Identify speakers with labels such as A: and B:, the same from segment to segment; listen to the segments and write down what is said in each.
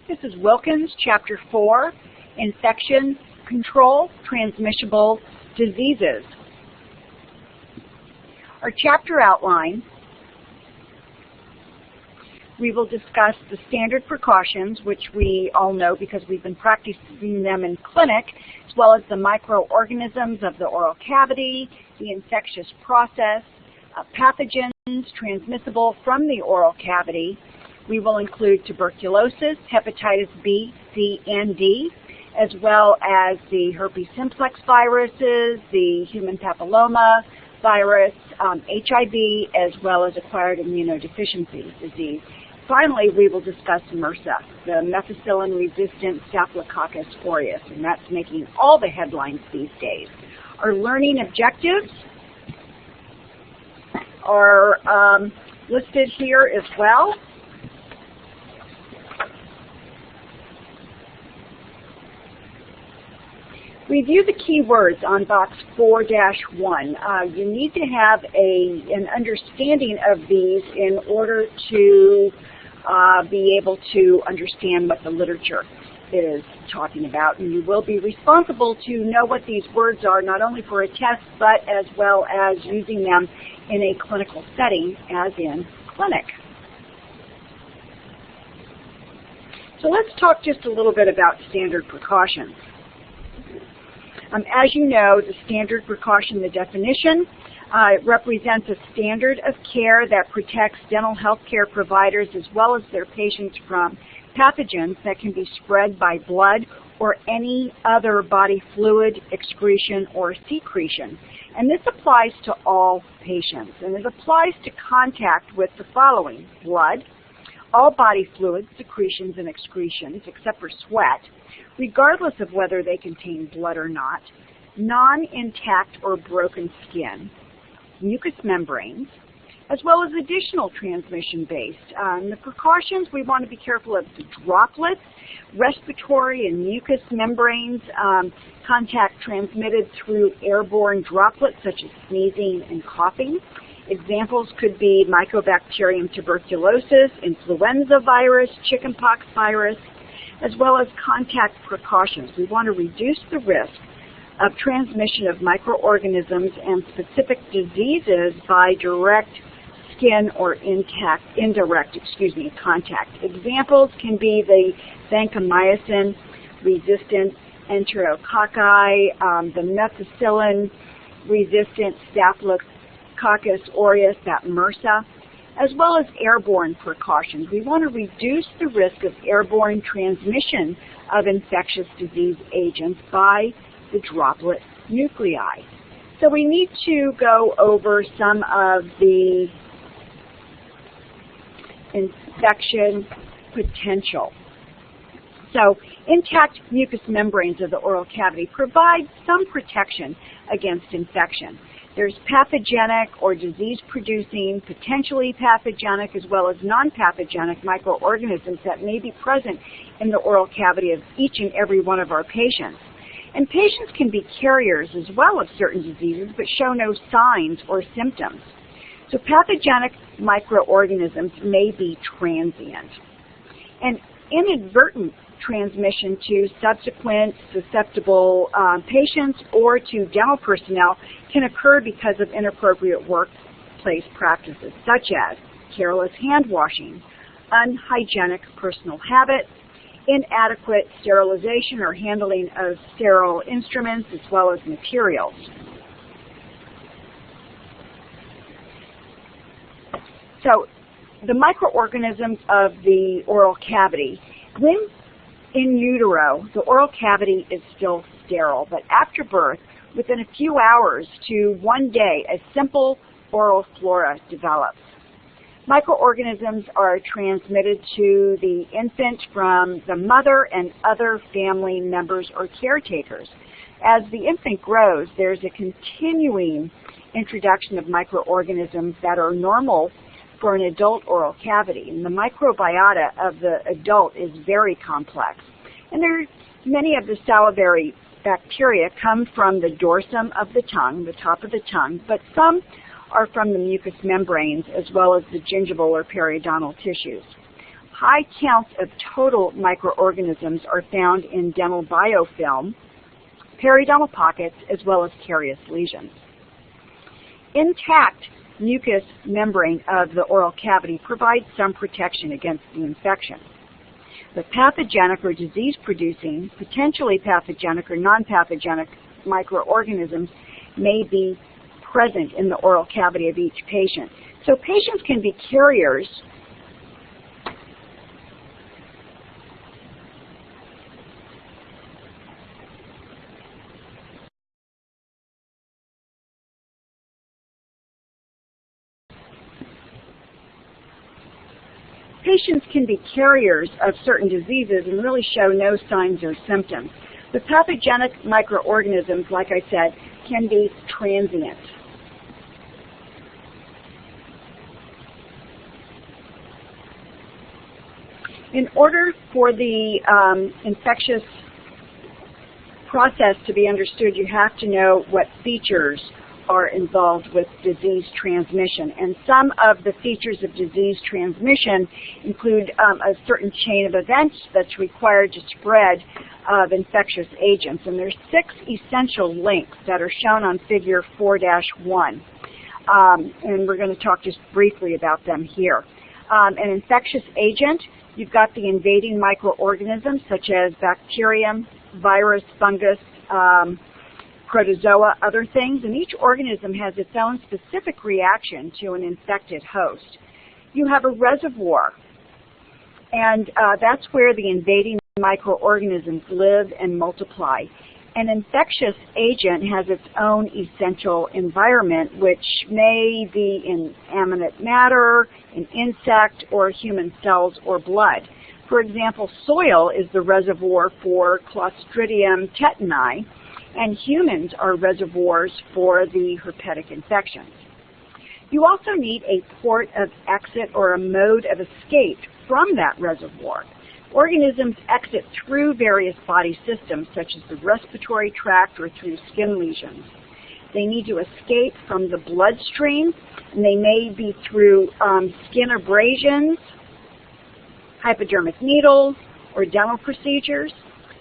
A: This is Wilkins, Chapter 4, Infection Control, Transmissible Diseases. Our chapter outline, we will discuss the standard precautions, which we all know because we've been practicing them in clinic, as well as the microorganisms of the oral cavity, the infectious process, pathogens transmissible from the oral cavity. We will include tuberculosis, hepatitis B, C, and D, as well as the herpes simplex viruses, the human papilloma virus, HIV, as well as acquired immunodeficiency disease. Finally, we will discuss MRSA, the methicillin-resistant Staphylococcus aureus, and that's making all the headlines these days. Our learning objectives are listed here as well. Review the keywords on box 4-1. You need to have an understanding of these in order to be able to understand what the literature is talking about. And you will be responsible to know what these words are, not only for a test, but as well as using them in a clinical setting, as in clinic. So let's talk just a little bit about standard precautions. As you know, the standard precaution, the definition, it represents a standard of care that protects dental health care providers as well as their patients from pathogens that can be spread by blood or any other body fluid, excretion, or secretion. And this applies to all patients, and it applies to contact with the following: blood, all body fluids, secretions, and excretions, except for sweat, regardless of whether they contain blood or not, non-intact or broken skin, mucous membranes, as well as additional transmission-based. The precautions, we want to be careful of the droplets, respiratory and mucous membranes, contact transmitted through airborne droplets such as sneezing and coughing. Examples could be Mycobacterium tuberculosis, influenza virus, chickenpox virus, as well as contact precautions. We want to reduce the risk of transmission of microorganisms and specific diseases by direct skin or indirect contact. Examples can be the vancomycin-resistant enterococci, the methicillin-resistant Staphylococcus aureus, that MRSA, as well as airborne precautions. We want to reduce the risk of airborne transmission of infectious disease agents by the droplet nuclei. So we need to go over some of the infection potential. So intact mucous membranes of the oral cavity provide some protection against infection. There's pathogenic or disease-producing, potentially pathogenic, as well as non-pathogenic microorganisms that may be present in the oral cavity of each and every one of our patients. And patients can be carriers as well of certain diseases, but show no signs or symptoms. So pathogenic microorganisms may be transient. And inadvertent transmission to subsequent susceptible patients or to dental personnel can occur because of inappropriate workplace practices, such as careless hand washing, unhygienic personal habits, inadequate sterilization or handling of sterile instruments as well as materials. So the microorganisms of the oral cavity, when in utero, the oral cavity is still sterile, but after birth, within a few hours to 1 day, a simple oral flora develops. Microorganisms are transmitted to the infant from the mother and other family members or caretakers. As the infant grows, there's a continuing introduction of microorganisms that are normal for an adult oral cavity. And the microbiota of the adult is very complex. And many of the salivary bacteria come from the dorsum of the tongue, the top of the tongue, but some are from the mucous membranes as well as the gingival or periodontal tissues. High counts of total microorganisms are found in dental biofilm, periodontal pockets, as well as carious lesions. Intact mucous membrane of the oral cavity provides some protection against the infection. The pathogenic or disease-producing, potentially pathogenic or non-pathogenic microorganisms may be present in the oral cavity of each patient. So patients can be carriers of certain diseases and really show no signs or symptoms. The pathogenic microorganisms, like I said, can be transient. In order for the infectious process to be understood, you have to know what features are involved with disease transmission. And some of the features of disease transmission include a certain chain of events that's required to spread of infectious agents. And there's 6 essential links that are shown on figure 4-1. And we're going to talk just briefly about them here. An infectious agent, you've got the invading microorganisms such as bacterium, virus, fungus, protozoa, other things, and each organism has its own specific reaction to an infected host. You have a reservoir, and that's where the invading microorganisms live and multiply. An infectious agent has its own essential environment, which may be inanimate matter, an insect, or human cells or blood. For example, soil is the reservoir for Clostridium tetani, and humans are reservoirs for the herpetic infections. You also need a port of exit or a mode of escape from that reservoir. Organisms exit through various body systems, such as the respiratory tract or through skin lesions. They need to escape from the bloodstream, and they may be through skin abrasions, hypodermic needles, or dental procedures.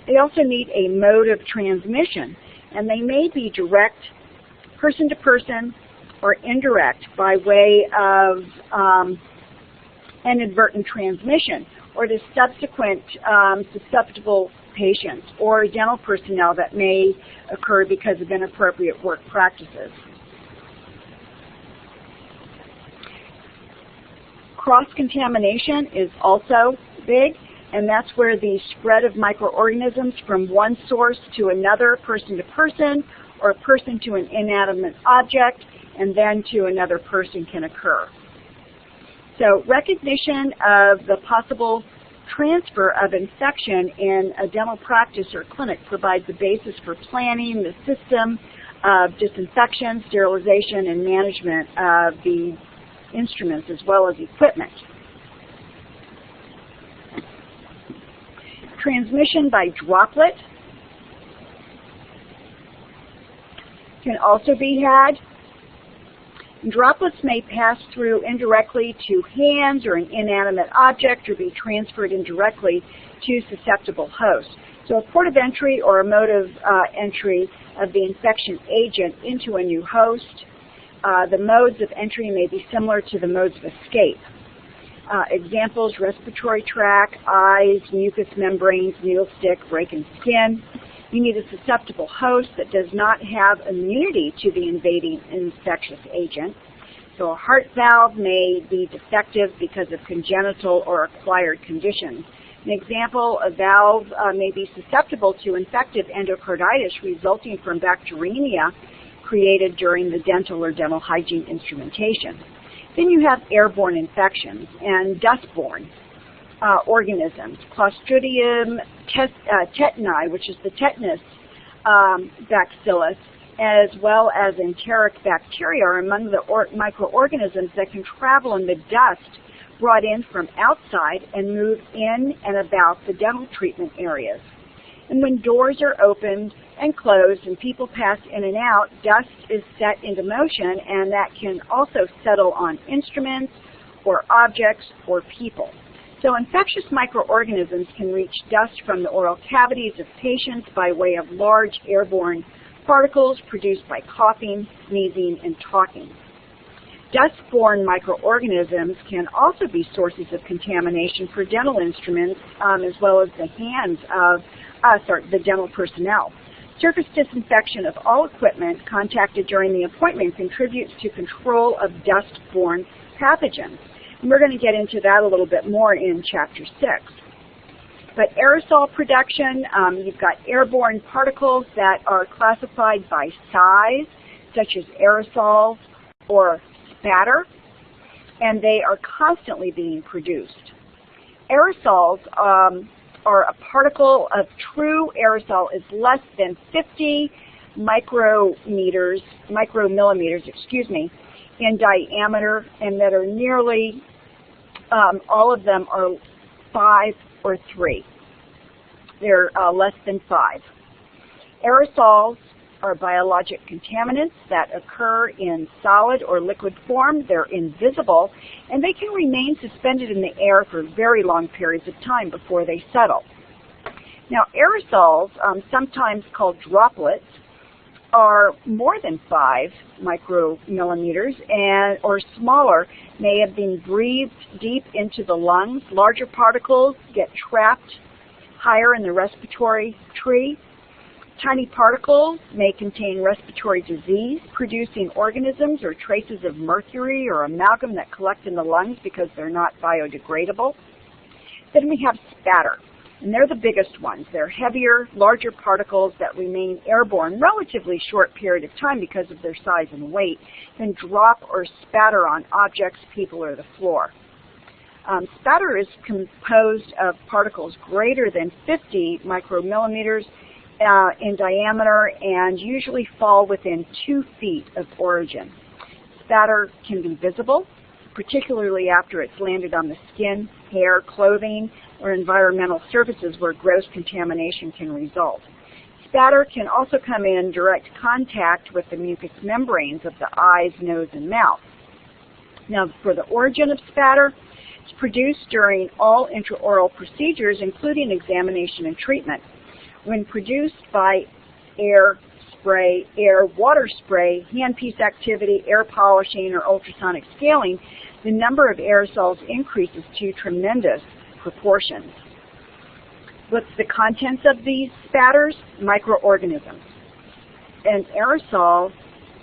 A: They also need a mode of transmission, and they may be direct, person-to-person, or indirect by way of inadvertent transmission, or to subsequent susceptible patients or dental personnel that may occur because of inappropriate work practices. Cross-contamination is also big, and that's where the spread of microorganisms from one source to another, person to person, or person to an inanimate object, and then to another person can occur. So recognition of the possible transfer of infection in a dental practice or clinic provides the basis for planning the system of disinfection, sterilization, and management of the instruments as well as equipment. Transmission by droplet can also be had. Droplets may pass through indirectly to hands or an inanimate object or be transferred indirectly to susceptible hosts. So a port of entry or a mode of entry of the infection agent into a new host. The modes of entry may be similar to the modes of escape. Examples: respiratory tract, eyes, mucous membranes, needle stick, rake, and skin. You need a susceptible host that does not have immunity to the invading infectious agent. So a heart valve may be defective because of congenital or acquired conditions. An example, a valve may be susceptible to infective endocarditis resulting from bacteremia created during the dental or dental hygiene instrumentation. Then you have airborne infections and dust-borne organisms. Clostridium tetani, which is the tetanus bacillus, as well as enteric bacteria are among the microorganisms that can travel in the dust brought in from outside and move in and about the dental treatment areas. And when doors are opened and closed and people pass in and out, dust is set into motion, and that can also settle on instruments or objects or people. So infectious microorganisms can reach dust from the oral cavities of patients by way of large airborne particles produced by coughing, sneezing, and talking. Dust-borne microorganisms can also be sources of contamination for dental instruments as well as the hands of the dental personnel. Surface disinfection of all equipment contacted during the appointment contributes to control of dust-borne pathogens. And we're going to get into that a little bit more in Chapter 6. But aerosol production, you've got airborne particles that are classified by size, such as aerosols or spatter, and they are constantly being produced. Aerosols are a particle of true aerosol is less than 50 micromillimeters, in diameter, and that are nearly, all of them are 5 or 3. They're less than 5. Aerosols are biologic contaminants that occur in solid or liquid form. They're invisible, and they can remain suspended in the air for very long periods of time before they settle. Now, aerosols, sometimes called droplets, are more than 5 micromillimeters or smaller, may have been breathed deep into the lungs. Larger particles get trapped higher in the respiratory tree. Tiny particles may contain respiratory disease-producing organisms or traces of mercury or amalgam that collect in the lungs because they're not biodegradable. Then we have spatter, and they're the biggest ones. They're heavier, larger particles that remain airborne relatively short period of time because of their size and weight, then drop or spatter on objects, people, or the floor. Spatter is composed of particles greater than 50 micromillimeters in diameter and usually fall within 2 feet of origin. Spatter can be visible, particularly after it's landed on the skin, hair, clothing, or environmental surfaces where gross contamination can result. Spatter can also come in direct contact with the mucous membranes of the eyes, nose, and mouth. Now, for the origin of spatter, it's produced during all intraoral procedures, including examination and treatment. When produced by air spray, water spray, handpiece activity, air polishing, or ultrasonic scaling, the number of aerosols increases to tremendous proportions. What's the contents of these spatters? Microorganisms. An aerosol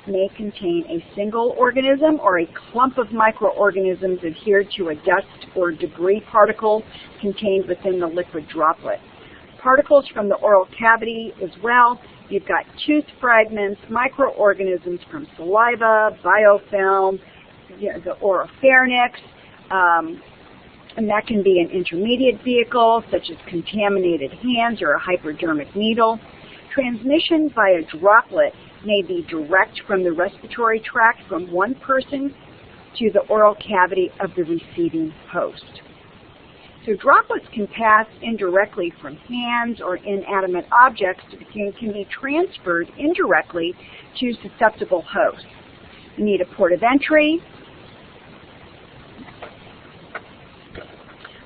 A: may contain a single organism or a clump of microorganisms adhered to a dust or debris particle contained within the liquid droplet. Particles from the oral cavity as well. You've got tooth fragments, microorganisms from saliva, biofilm, the oropharynx, and that can be an intermediate vehicle such as contaminated hands or a hypodermic needle. Transmission via droplet may be direct from the respiratory tract from one person to the oral cavity of the receiving host. So droplets can pass indirectly from hands or inanimate objects can be transferred indirectly to susceptible hosts. You need a port of entry.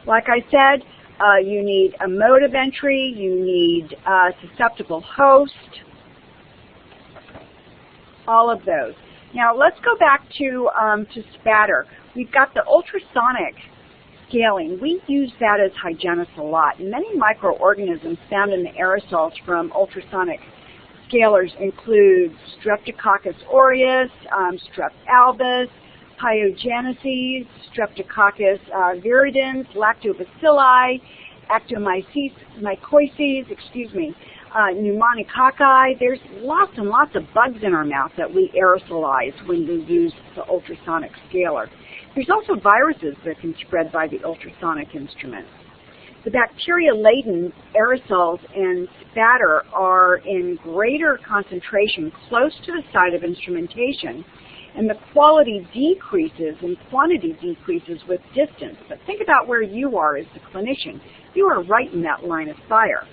A: Like I said, you need a mode of entry, you need a susceptible host, all of those. Now let's go back to spatter. We've got the ultrasonic scaling. We use that as hygienists a lot. Many microorganisms found in the aerosols from ultrasonic scalers include Streptococcus aureus, Strep albus, Pyogenesis, Streptococcus viridans, Lactobacilli, Actomyces, pneumococci. There's lots and lots of bugs in our mouth that we aerosolize when we use the ultrasonic scaler. There's also viruses that can spread by the ultrasonic instrument. The bacteria-laden aerosols and spatter are in greater concentration close to the site of instrumentation, and the quality decreases and quantity decreases with distance. But think about where you are as the clinician. You are right in that line of fire.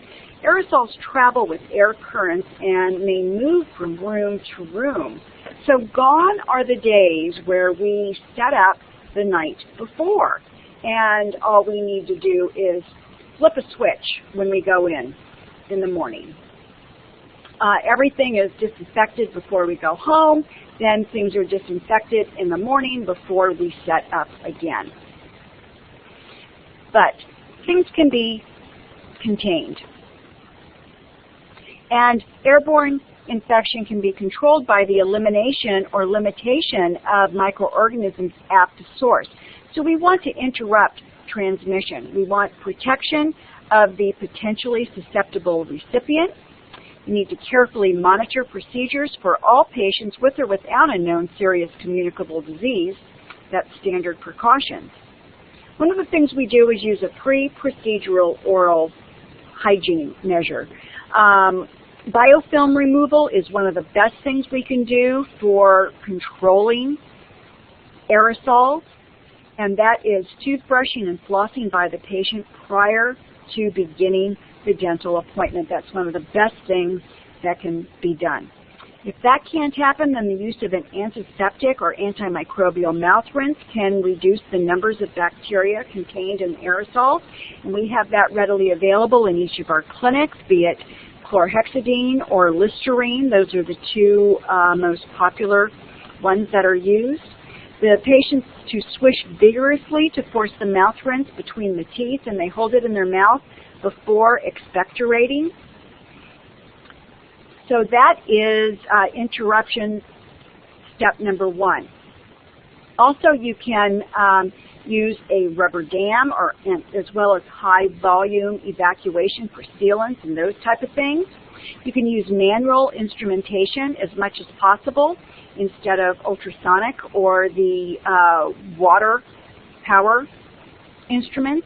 A: Aerosols travel with air currents and may move from room to room. So gone are the days where we set up the night before and all we need to do is flip a switch when we go in the morning. Everything is disinfected before we go home, then things are disinfected in the morning before we set up again. But things can be contained. And airborne infection can be controlled by the elimination or limitation of microorganisms at the source. So we want to interrupt transmission. We want protection of the potentially susceptible recipient. We need to carefully monitor procedures for all patients with or without a known serious communicable disease. That's standard precautions. One of the things we do is use a pre-procedural oral hygiene measure. Biofilm removal is one of the best things we can do for controlling aerosols, and that is toothbrushing and flossing by the patient prior to beginning the dental appointment. That's one of the best things that can be done. If that can't happen, then the use of an antiseptic or antimicrobial mouth rinse can reduce the numbers of bacteria contained in aerosols, and we have that readily available in each of our clinics, be it chlorhexidine or Listerine. Those are the two most popular ones that are used. The patients to swish vigorously to force the mouth rinse between the teeth, and they hold it in their mouth before expectorating. So that is interruption step number 1. Also, you can use a rubber dam as well as high volume evacuation for sealants and those type of things. You can use manual instrumentation as much as possible instead of ultrasonic or the water power instruments.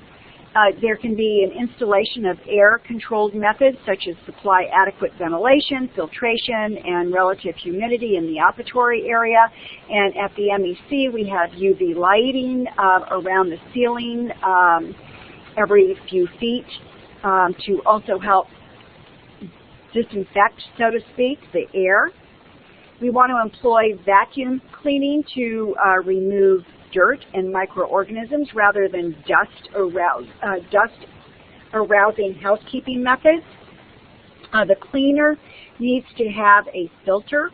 A: There can be an installation of air-controlled methods such as supply adequate ventilation, filtration, and relative humidity in the operatory area. And at the MEC, we have UV lighting around the ceiling every few feet to also help disinfect, so to speak, the air. We want to employ vacuum cleaning to remove dirt and microorganisms rather than dust-arousing housekeeping methods. The cleaner needs to have a filter.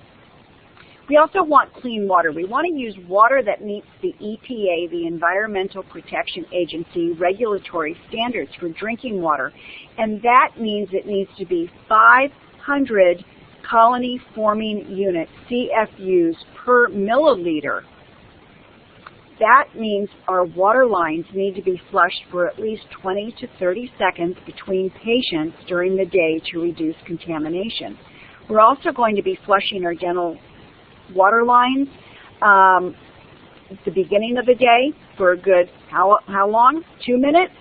A: We also want clean water. We want to use water that meets the EPA, the Environmental Protection Agency, regulatory standards for drinking water. And that means it needs to be 500 colony-forming units, CFUs, per milliliter. That means our water lines need to be flushed for at least 20 to 30 seconds between patients during the day to reduce contamination. We're also going to be flushing our dental water lines at the beginning of the day for a good, how long? 2 minutes?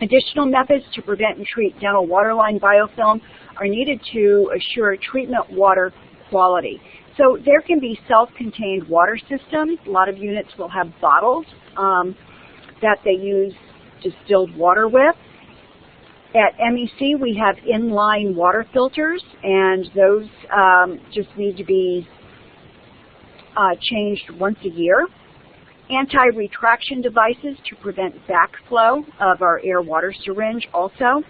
A: Additional methods to prevent and treat dental waterline biofilm are needed to assure treatment water quality. So there can be self-contained water systems. A lot of units will have bottles that they use distilled water with. At MEC, we have inline water filters, and those just need to be changed once a year. Anti-retraction devices to prevent backflow of our air-water syringe also,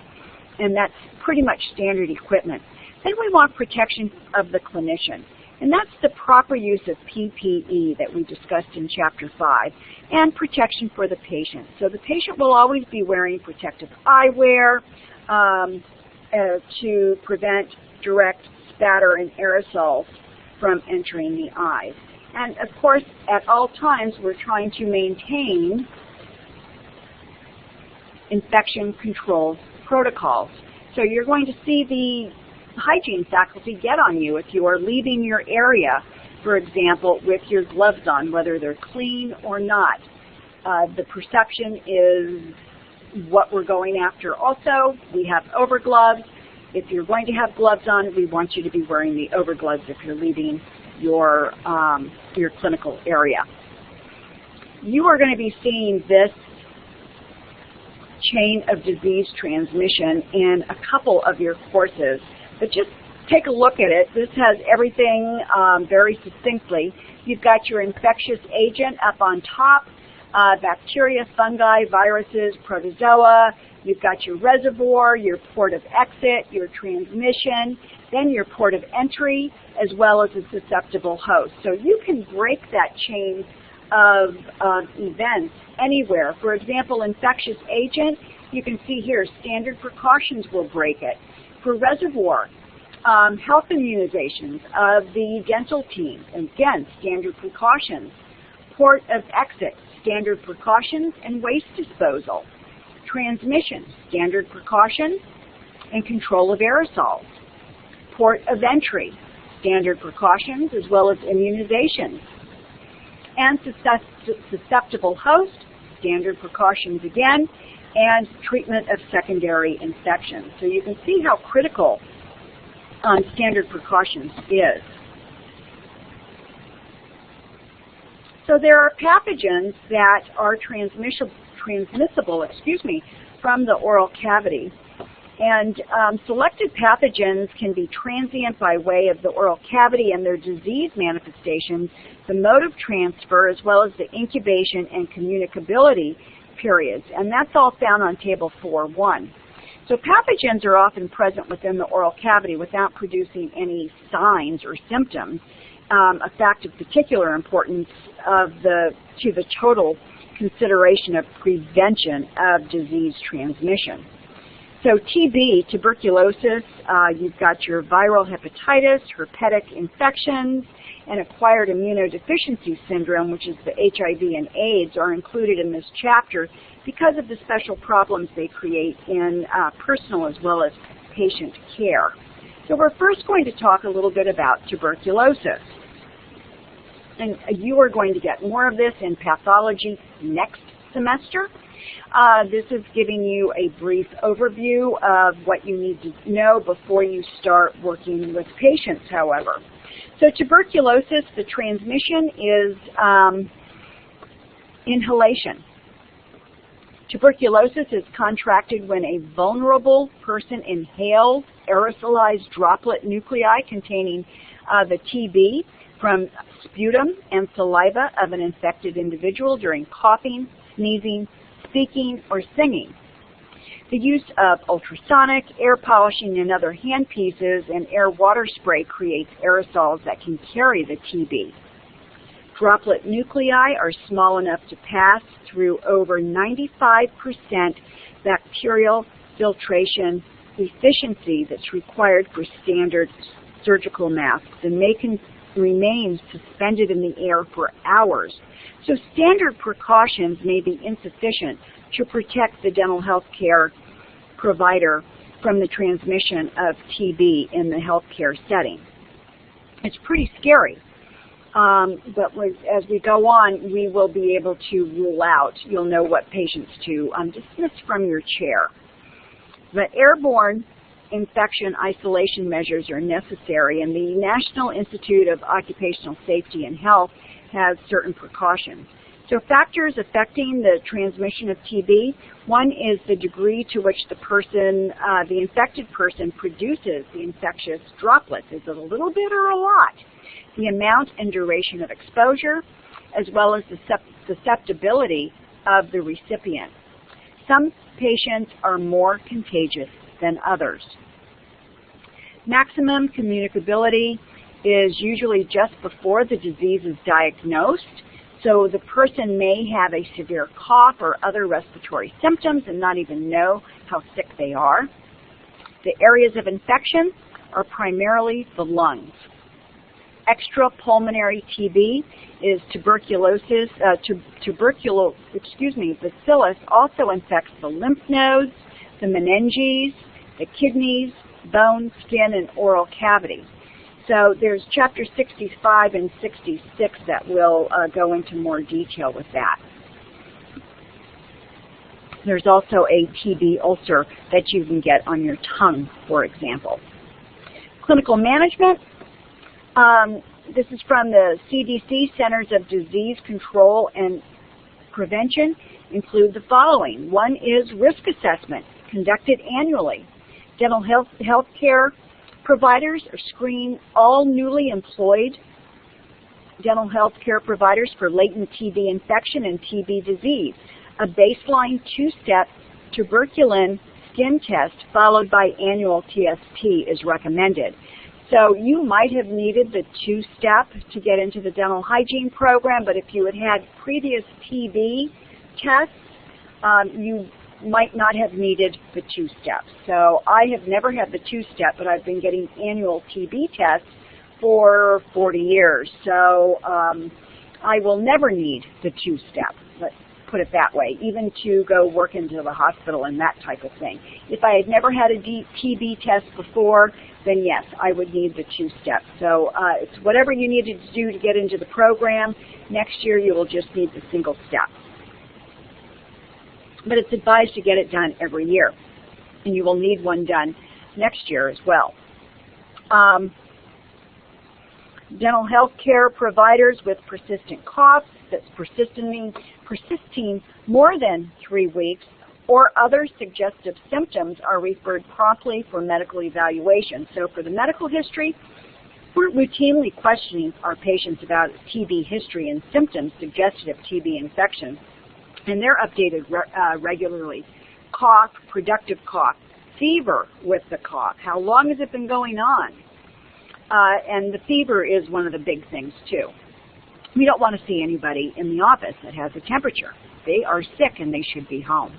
A: and that's pretty much standard equipment. Then we want protection of the clinician, and that's the proper use of PPE that we discussed in Chapter 5, and protection for the patient. So the patient will always be wearing protective eyewear to prevent direct spatter and aerosols from entering the eyes. And of course, at all times, we're trying to maintain infection control protocols. So you're going to see the hygiene faculty get on you if you are leaving your area, for example, with your gloves on, whether they're clean or not. The perception is what we're going after. Also, we have overgloves. If you're going to have gloves on, we want you to be wearing the overgloves if you're leaving your clinical area. You are going to be seeing this chain of disease transmission in a couple of your courses, but just take a look at it. This has everything very succinctly. You've got your infectious agent up on top. bacteria, fungi, viruses, protozoa. You've got your reservoir, your port of exit, your transmission, then your port of entry, as well as a susceptible host. So you can break that chain of events anywhere. For example, infectious agent, you can see here, standard precautions will break it. For reservoir, health immunizations of the dental team, again, standard precautions. Port of exit, standard precautions and waste disposal. Transmission, standard precautions and control of aerosols. Port of entry, standard precautions as well as immunizations. And susceptible host, standard precautions again, and treatment of secondary infections. So you can see how critical standard precautions is. So there are pathogens that are transmissible, from the oral cavity. And selected pathogens can be transient by way of the oral cavity and their disease manifestations, the mode of transfer, as well as the incubation and communicability periods. And that's all found on Table 4.1. So pathogens are often present within the oral cavity without producing any signs or symptoms, a fact of particular importance to the total consideration of prevention of disease transmission. So TB, tuberculosis, you've got your viral hepatitis, herpetic infections, and acquired immunodeficiency syndrome, which is the HIV and AIDS, are included in this chapter because of the special problems they create in personal as well as patient care. So we're first going to talk a little bit about tuberculosis. And you are going to get more of this in pathology next semester. This is giving you a brief overview of what you need to know before you start working with patients, however. So tuberculosis, the transmission is inhalation. Tuberculosis is contracted when a vulnerable person inhales aerosolized droplet nuclei containing the TB from sputum and saliva of an infected individual during coughing, sneezing, speaking, or singing. The use of ultrasonic, air polishing, and other hand pieces and air water spray creates aerosols that can carry the TB. Droplet nuclei are small enough to pass through over 95% bacterial filtration efficiency that's required for standard surgical masks and may remain suspended in the air for hours. So standard precautions may be insufficient to protect the dental health care provider from the transmission of TB in the healthcare setting. It's pretty scary, but as we go on, we will be able to rule out. You'll know what patients to dismiss from your chair. But airborne infection isolation measures are necessary, and the National Institute of Occupational Safety and Health has certain precautions. So factors affecting the transmission of TB, one is the degree to which the infected person produces the infectious droplets. Is it a little bit or a lot? The amount and duration of exposure, as well as the susceptibility of the recipient. Some patients are more contagious than others. Maximum communicability is usually just before the disease is diagnosed, so the person may have a severe cough or other respiratory symptoms and not even know how sick they are. The areas of infection are primarily the lungs. Extrapulmonary TB is tuberculosis. Bacillus also infects the lymph nodes, the meninges, the kidneys, bone, skin, and oral cavity. So there's chapter 65 and 66 that will go into more detail with that. There's also a TB ulcer that you can get on your tongue, for example. Clinical management. This is from the CDC Centers of Disease Control and Prevention. Include the following. One is risk assessment, conducted annually. Dental health care providers are screening all newly employed dental health care providers for latent TB infection and TB disease. A baseline 2-step tuberculin skin test followed by annual TST is recommended. So you might have needed the 2-step to get into the dental hygiene program, but if you had had previous TB tests, you might not have needed the 2-step. So I have never had the 2-step, but I've been getting annual TB tests for 40 years. So I will never need the 2-step, let's put it that way, even to go work into the hospital and that type of thing. If I had never had a TB test before, then yes, I would need the 2-step. So it's whatever you needed to do to get into the program. Next year you will just need the single step. But it's advised to get it done every year, and you will need one done next year as well. Dental health care providers with persistent cough that's persisting more than 3 weeks or other suggestive symptoms are referred promptly for medical evaluation. So for the medical history, we're routinely questioning our patients about TB history and symptoms suggestive of TB infection, and they're updated regularly. Cough, productive cough, fever with the cough, how long has it been going on? And the fever is one of the big things too. We don't want to see anybody in the office that has a temperature. They are sick and they should be home.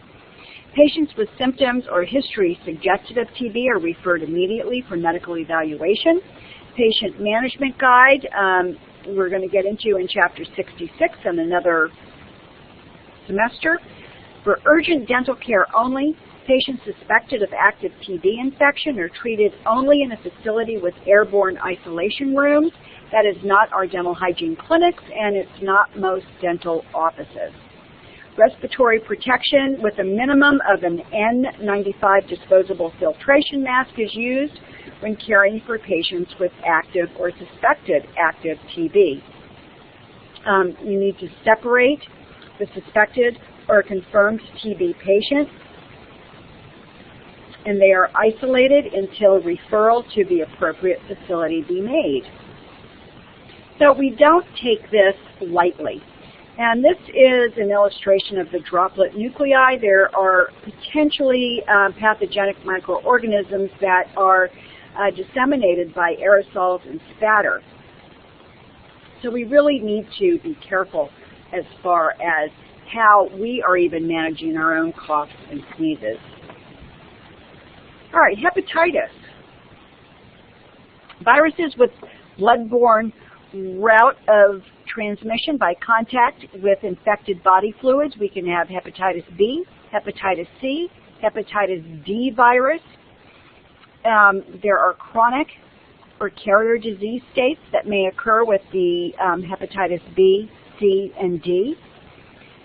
A: Patients with symptoms or history suggestive of TB are referred immediately for medical evaluation. Patient management guide, we're going to get into in Chapter 66 in another semester. For urgent dental care only, patients suspected of active TB infection are treated only in a facility with airborne isolation rooms. That is not our dental hygiene clinics, and it's not most dental offices. Respiratory protection with a minimum of an N95 disposable filtration mask is used when caring for patients with active or suspected active TB. You need to separate the suspected or confirmed TB patient, and they are isolated until referral to the appropriate facility be made. So we don't take this lightly. And this is an illustration of the droplet nuclei. There are potentially pathogenic microorganisms that are disseminated by aerosols and spatter. So we really need to be careful as far as how we are even managing our own coughs and sneezes. All right, hepatitis. Viruses with blood-borne route of transmission by contact with infected body fluids. We can have hepatitis B, hepatitis C, hepatitis D virus. There are chronic or carrier disease states that may occur with the hepatitis B, C, and D.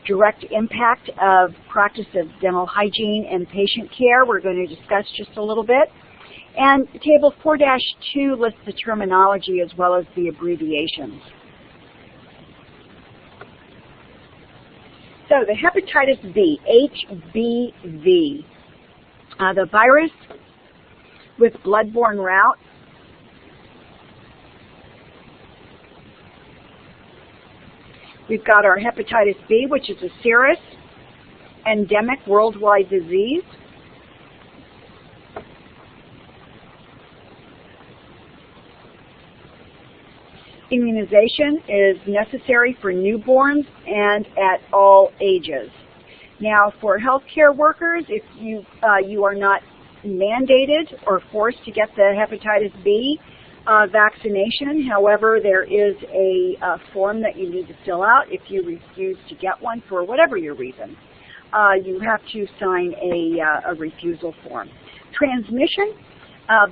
A: Direct impact of practice of dental hygiene and patient care we're going to discuss just a little bit. And Table 4-2 lists the terminology as well as the abbreviations. So the hepatitis B, HBV, the virus with blood-borne route. We've got our hepatitis B, which is a serous, endemic worldwide disease. Immunization is necessary for newborns and at all ages. Now, for healthcare workers, if you are not mandated or forced to get the hepatitis B vaccination, however, there is a form that you need to fill out if you refuse to get one for whatever your reason. You have to sign a refusal form. Transmission.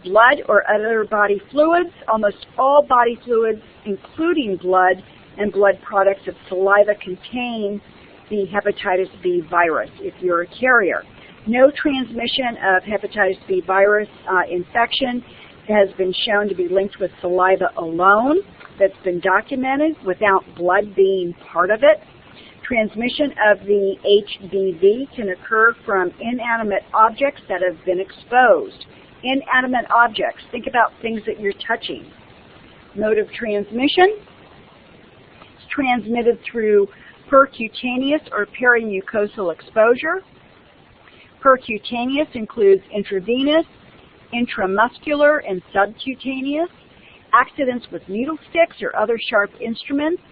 A: Blood or other body fluids. Almost all body fluids, including blood and blood products of saliva, contain the hepatitis B virus if you're a carrier. No transmission of hepatitis B virus infection has been shown to be linked with saliva alone. That's been documented without blood being part of it. Transmission of the HBV can occur from inanimate objects that have been exposed. Inanimate objects. Think about things that you're touching. Mode of transmission. transmitted through percutaneous or perimucosal exposure. Percutaneous includes intravenous, intramuscular, and subcutaneous. Accidents with needle sticks or other sharp instruments,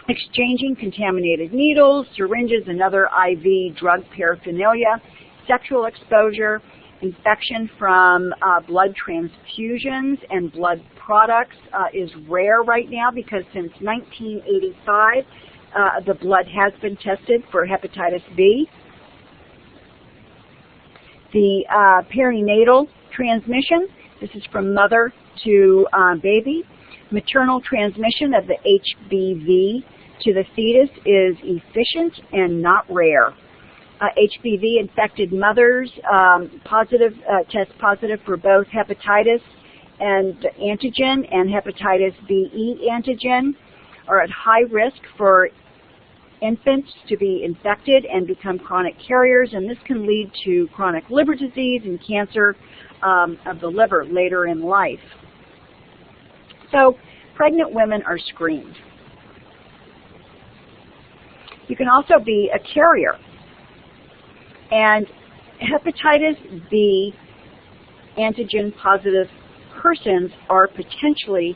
A: exchanging contaminated needles, syringes, and other IV drug paraphernalia, sexual exposure, infection from blood transfusions and blood products is rare right now because since 1985, the blood has been tested for hepatitis B. The perinatal transmission, this is from mother to baby. Maternal transmission of the HBV to the fetus is efficient and not rare. HBV-infected mothers test positive for both hepatitis and antigen and hepatitis B antigen, are at high risk for infants to be infected and become chronic carriers, and this can lead to chronic liver disease and cancer of the liver later in life. So pregnant women are screened. You can also be a carrier. And hepatitis B antigen-positive persons are potentially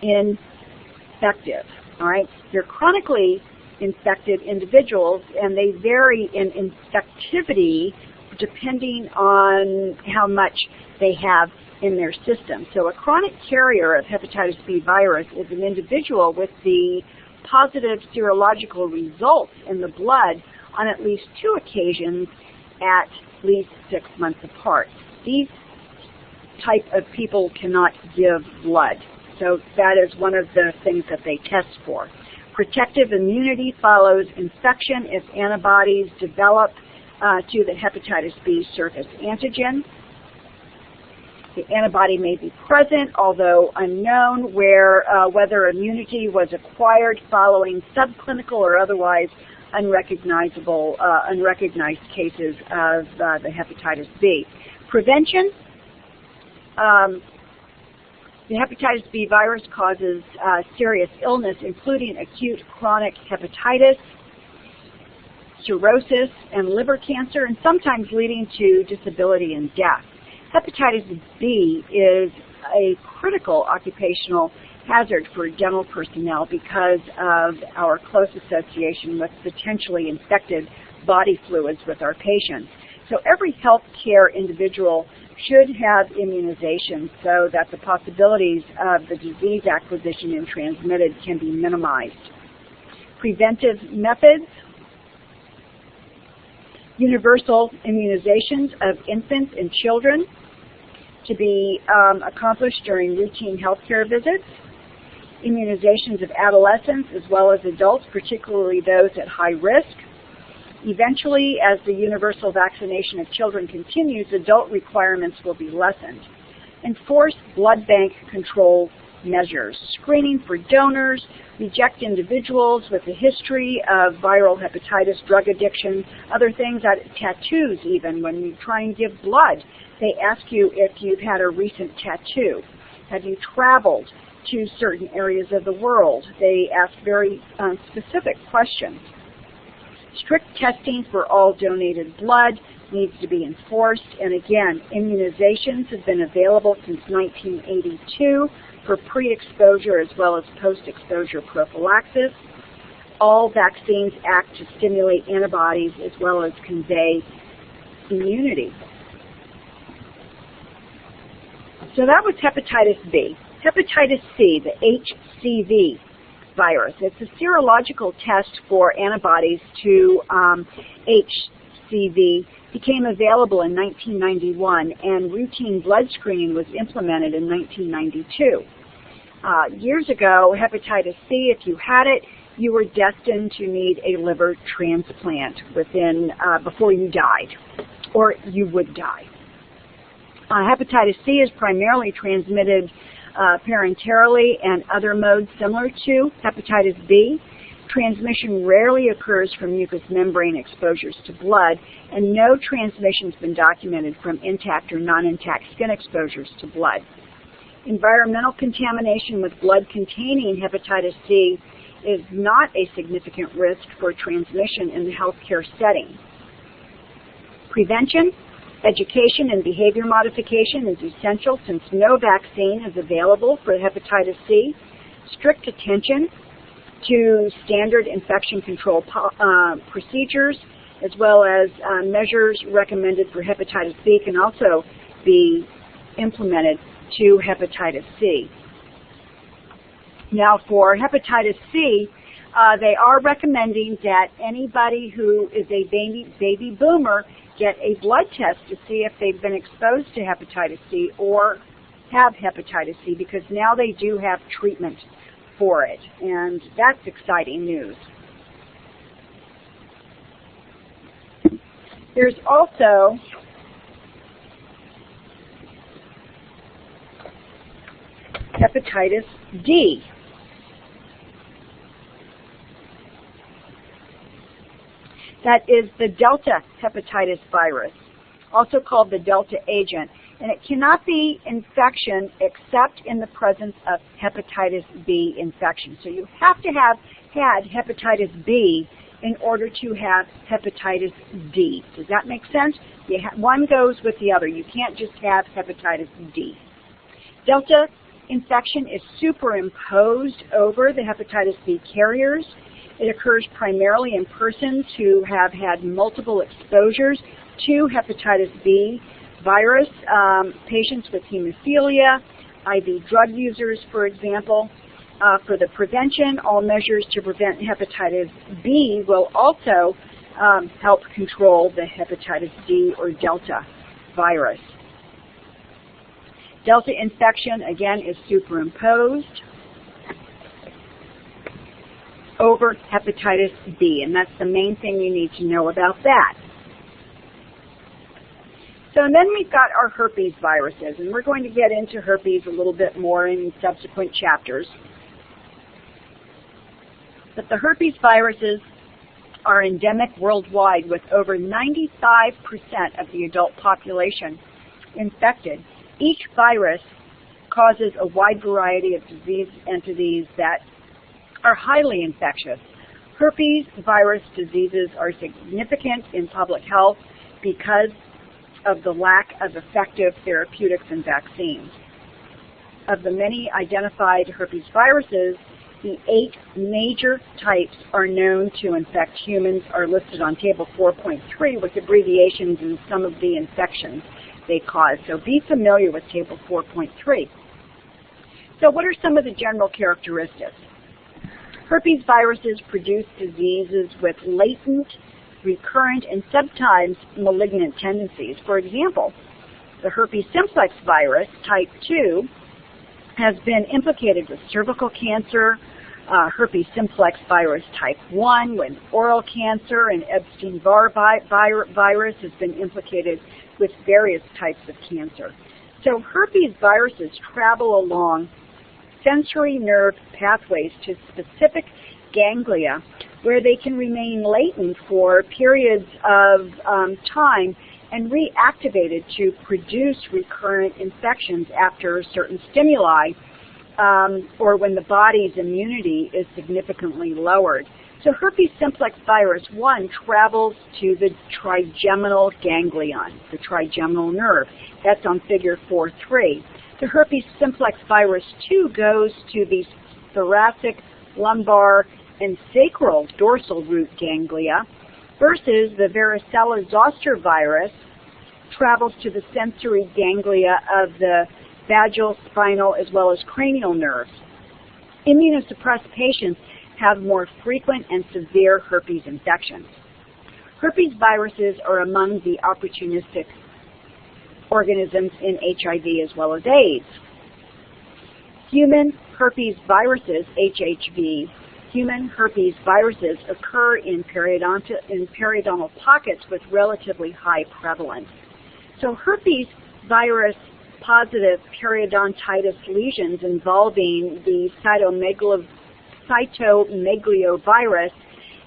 A: infective. All right? They're chronically infected individuals, and they vary in infectivity depending on how much they have in their system. So a chronic carrier of hepatitis B virus is an individual with the positive serological results in the blood on at least 2 occasions at least 6 months apart. These type of people cannot give blood. So that is one of the things that they test for. Protective immunity follows infection if antibodies develop to the hepatitis B surface antigen. The antibody may be present, although unknown, whether immunity was acquired following subclinical or otherwise unrecognized cases of the hepatitis B. Prevention. The hepatitis B virus causes serious illness, including acute chronic hepatitis, cirrhosis, and liver cancer, and sometimes leading to disability and death. Hepatitis B is a critical occupational hazard for dental personnel because of our close association with potentially infected body fluids with our patients. So every healthcare individual should have immunization so that the possibilities of the disease acquisition and transmitted can be minimized. Preventive methods. Universal immunizations of infants and children to be accomplished during routine healthcare visits. Immunizations of adolescents as well as adults, particularly those at high risk. Eventually, as the universal vaccination of children continues, adult requirements will be lessened. Enforce blood bank control measures. Screening for donors, reject individuals with a history of viral hepatitis, drug addiction, other things, tattoos even. When you try and give blood, they ask you if you've had a recent tattoo. Have you traveled to certain areas of the world? They ask very specific questions. Strict testing for all donated blood needs to be enforced. And again, immunizations have been available since 1982 for pre-exposure as well as post-exposure prophylaxis. All vaccines act to stimulate antibodies as well as convey immunity. So that was hepatitis B. Hepatitis C, the HCV virus. It's a serological test for antibodies to HCV became available in 1991, and routine blood screening was implemented in 1992. Years ago, hepatitis C, if you had it, you were destined to need a liver transplant before you died, or you would die. Hepatitis C is primarily transmitted parenterally and other modes similar to hepatitis B. Transmission rarely occurs from mucous membrane exposures to blood, and no transmission has been documented from intact or non-intact skin exposures to blood. Environmental contamination with blood containing hepatitis C is not a significant risk for transmission in the healthcare setting. Prevention, education, and behavior modification is essential since no vaccine is available for hepatitis C. Strict attention to standard infection control procedures, as well as measures recommended for hepatitis B, can also be implemented to hepatitis C. Now, for hepatitis C, they are recommending that anybody who is a baby boomer get a blood test to see if they've been exposed to hepatitis C or have hepatitis C, because now they do have treatment for it, and that's exciting news. There's also hepatitis D. That is the Delta hepatitis virus, also called the Delta agent, and it cannot be infection except in the presence of hepatitis B infection. So you have to have had hepatitis B in order to have hepatitis D. Does that make sense? One goes with the other. You can't just have hepatitis D. Delta infection is superimposed over the hepatitis B carriers. It occurs primarily in persons who have had multiple exposures to hepatitis B virus, patients with hemophilia, IV drug users, for example. For the prevention, all measures to prevent hepatitis B will also help control the hepatitis D or Delta virus. Delta infection, again, is superimposed over hepatitis B, and that's the main thing you need to know about that. So then we've got our herpes viruses, and we're going to get into herpes a little bit more in subsequent chapters. But the herpes viruses are endemic worldwide, with over 95% of the adult population infected. Each virus causes a wide variety of disease entities that are highly infectious. Herpes virus diseases are significant in public health because of the lack of effective therapeutics and vaccines. Of the many identified herpes viruses, the 8 major types are known to infect humans are listed on Table 4.3 with abbreviations in some of the infections they cause. So be familiar with Table 4.3. So what are some of the general characteristics? Herpes viruses produce diseases with latent, recurrent, and sometimes malignant tendencies. For example, the herpes simplex virus, type 2, has been implicated with cervical cancer, herpes simplex virus type 1 with oral cancer, and Epstein-Barr virus has been implicated with various types of cancer. So herpes viruses travel along sensory nerve pathways to specific ganglia where they can remain latent for periods of time and reactivated to produce recurrent infections after certain stimuli or when the body's immunity is significantly lowered. So herpes simplex virus 1 travels to the trigeminal ganglion, the trigeminal nerve. That's on figure 4.3. The herpes simplex virus 2 goes to the thoracic, lumbar, and sacral dorsal root ganglia, versus the varicella-zoster virus travels to the sensory ganglia of the vagal, spinal, as well as cranial nerves. Immunosuppressed patients have more frequent and severe herpes infections. Herpes viruses are among the opportunistic organisms in HIV as well as AIDS. Human herpes viruses, HHV, human herpes viruses occur in periodontal pockets with relatively high prevalence. So herpes virus positive periodontitis lesions involving the cytomegalovirus,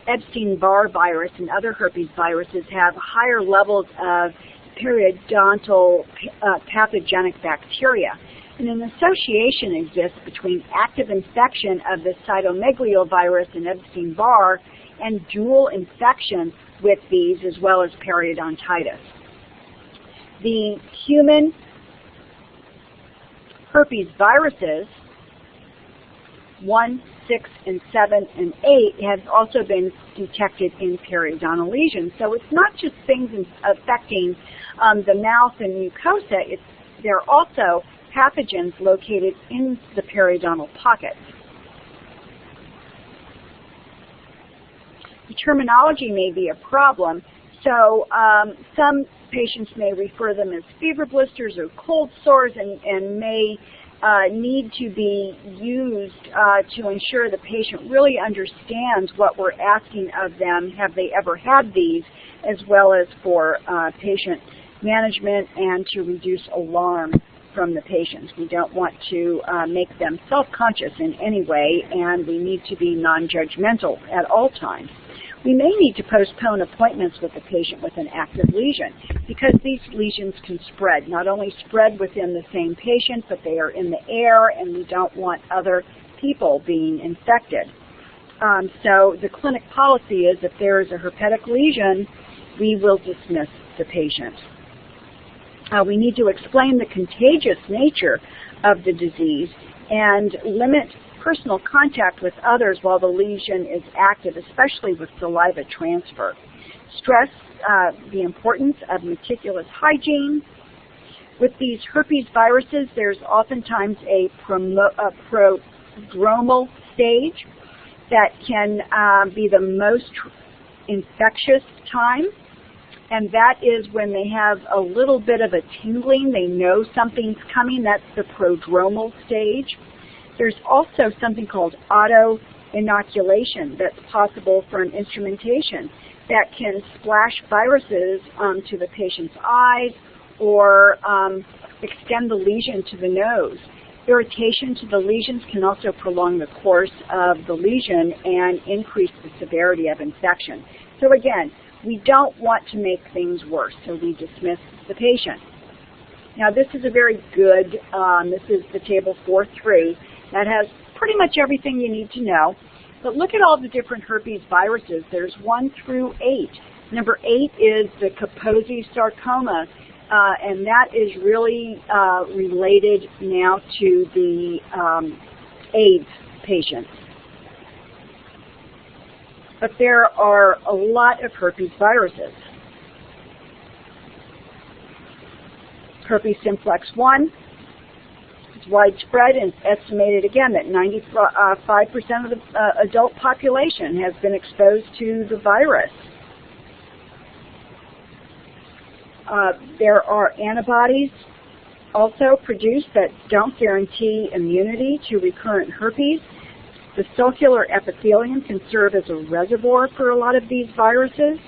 A: Epstein-Barr virus, and other herpes viruses have higher levels of periodontal pathogenic bacteria. And an association exists between active infection of the cytomegalovirus and Epstein-Barr and dual infection with these, as well as periodontitis. The human herpes viruses, 1, 6, and 7, and 8, have also been detected in periodontal lesions. So it's not just things affecting the mouth and mucosa, there are also pathogens located in the periodontal pockets. The terminology may be a problem, so some patients may refer them as fever blisters or cold sores and may need to be used to ensure the patient really understands what we're asking of them. Have they ever had these, as well as for patient management and to reduce alarm from the patients. We don't want to make them self-conscious in any way, and we need to be non-judgmental at all times. We may need to postpone appointments with the patient with an active lesion because these lesions can spread, not only spread within the same patient, but they are in the air, and we don't want other people being infected. So the clinic policy is if there is a herpetic lesion, we will dismiss the patient. We need to explain the contagious nature of the disease and limit personal contact with others while the lesion is active, especially with saliva transfer. Stress the importance of meticulous hygiene. With these herpes viruses, there's oftentimes a prodromal stage that can be the most infectious time, and that is when they have a little bit of a tingling. They know something's coming. That's the prodromal stage. There's also something called auto-inoculation that's possible from instrumentation that can splash viruses onto the patient's eyes or extend the lesion to the nose. Irritation to the lesions can also prolong the course of the lesion and increase the severity of infection. So again, we don't want to make things worse, so we dismiss the patient. Now this is a very good, this is the table 4-3. That has pretty much everything you need to know. But look at all the different herpes viruses. There's 1 through 8. Number 8 is the Kaposi sarcoma, and that is really related now to the AIDS patients. But there are a lot of herpes viruses. Herpes simplex 1 is widespread and estimated again that 95% of the adult population has been exposed to the virus. There are antibodies also produced that don't guarantee immunity to recurrent herpes. The cellular epithelium can serve as a reservoir for a lot of these viruses.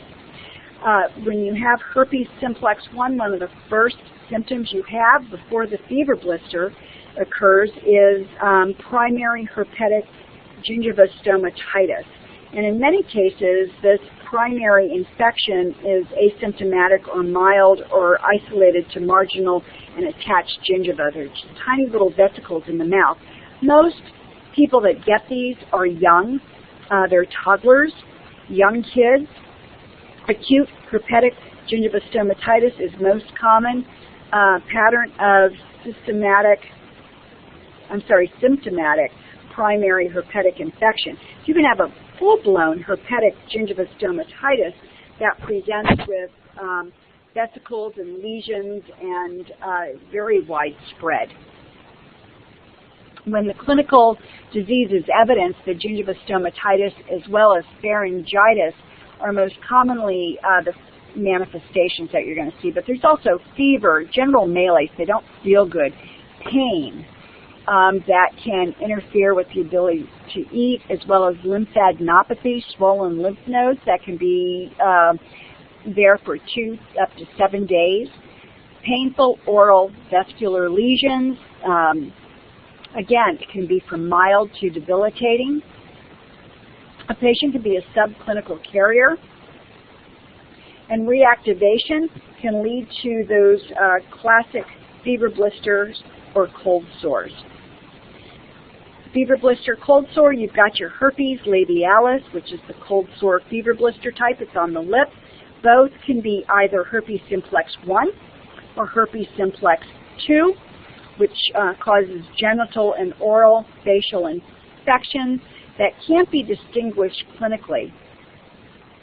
A: When you have herpes simplex 1, one of the first symptoms you have before the fever blister occurs is primary herpetic gingivostomatitis. And in many cases, this primary infection is asymptomatic or mild or isolated to marginal and attached gingiva. They're just tiny little vesicles in the mouth. Most people that get these are young. They're toddlers, young kids. Acute herpetic gingivostomatitis is most common pattern of symptomatic primary herpetic infection. You can have a full-blown herpetic gingivostomatitis that presents with vesicles and lesions and very widespread. When the clinical disease is evidenced, the gingivostomatitis as well as pharyngitis are most commonly the manifestations that you're going to see. But there's also fever, general malaise, they don't feel good, pain that can interfere with the ability to eat, as well as lymphadenopathy, swollen lymph nodes that can be there for 2 up to 7 days. Painful oral vesicular lesions, again, it can be from mild to debilitating. A patient can be a subclinical carrier, and reactivation can lead to those classic fever blisters or cold sores. Fever blister, cold sore, you've got your herpes labialis, which is the cold sore fever blister type. It's on the lip. Both can be either herpes simplex 1 or herpes simplex 2, which causes genital and oral facial infections that can't be distinguished clinically,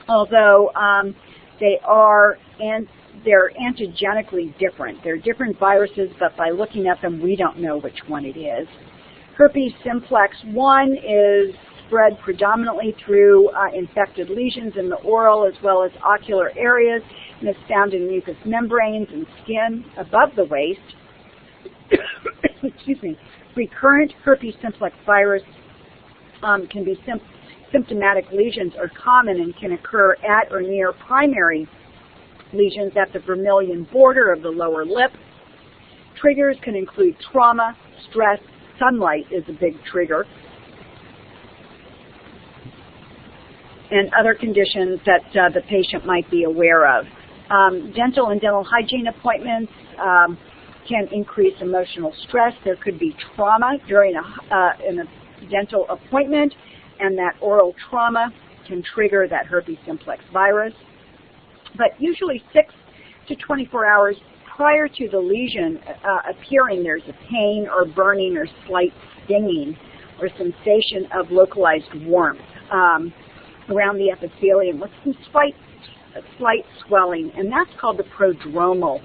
A: although they're antigenically different. They're different viruses, but by looking at them, we don't know which one it is. Herpes simplex 1 is spread predominantly through infected lesions in the oral as well as ocular areas, and is found in mucous membranes and skin above the waist. Excuse me. Recurrent herpes simplex virus can be symptomatic lesions are common and can occur at or near primary lesions at the vermilion border of the lower lip. Triggers can include trauma, stress, sunlight is a big trigger, and other conditions that the patient might be aware of. Dental and dental hygiene appointments can increase emotional stress. There could be trauma during a dental appointment, and that oral trauma can trigger that herpes simplex virus. But usually 6 to 24 hours prior to the lesion appearing, there's a pain or burning or slight stinging or sensation of localized warmth around the epithelium with some slight swelling, and that's called the prodromal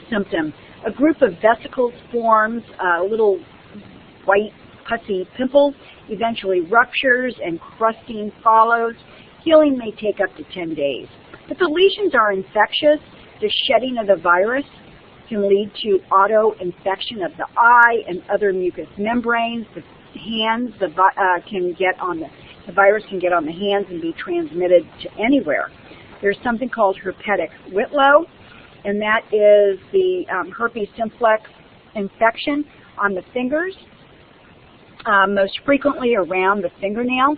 A: symptom. A group of vesicles forms, little white pussy pimples, eventually ruptures and crusting follows. Healing may take up to 10 days. If the lesions are infectious, the shedding of the virus can lead to auto-infection of the eye and other mucous membranes. The hands, the virus can get on the hands and be transmitted to anywhere. There's something called herpetic whitlow, and that is the herpes simplex infection on the fingers, most frequently around the fingernail.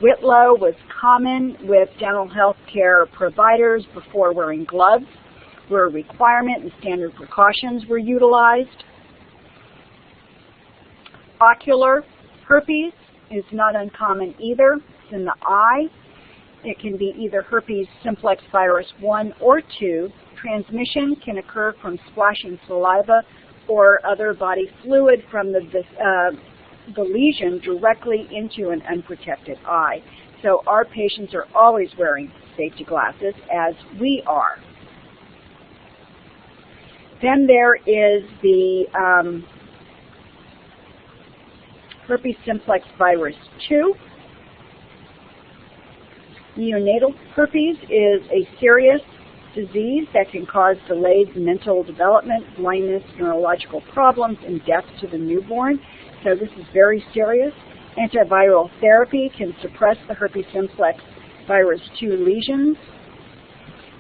A: Whitlow was common with dental health care providers before wearing gloves were a requirement and standard precautions were utilized. Ocular herpes is not uncommon either. It's in the eye. It can be either herpes simplex virus 1 or 2. Transmission can occur from splashing saliva or other body fluid from the lesion directly into an unprotected eye. So our patients are always wearing safety glasses, as we are. Then there is the herpes simplex virus 2. Neonatal herpes is a serious disease that can cause delayed mental development, blindness, neurological problems, and death to the newborn. So this is very serious. Antiviral therapy can suppress the herpes simplex virus 2 lesions.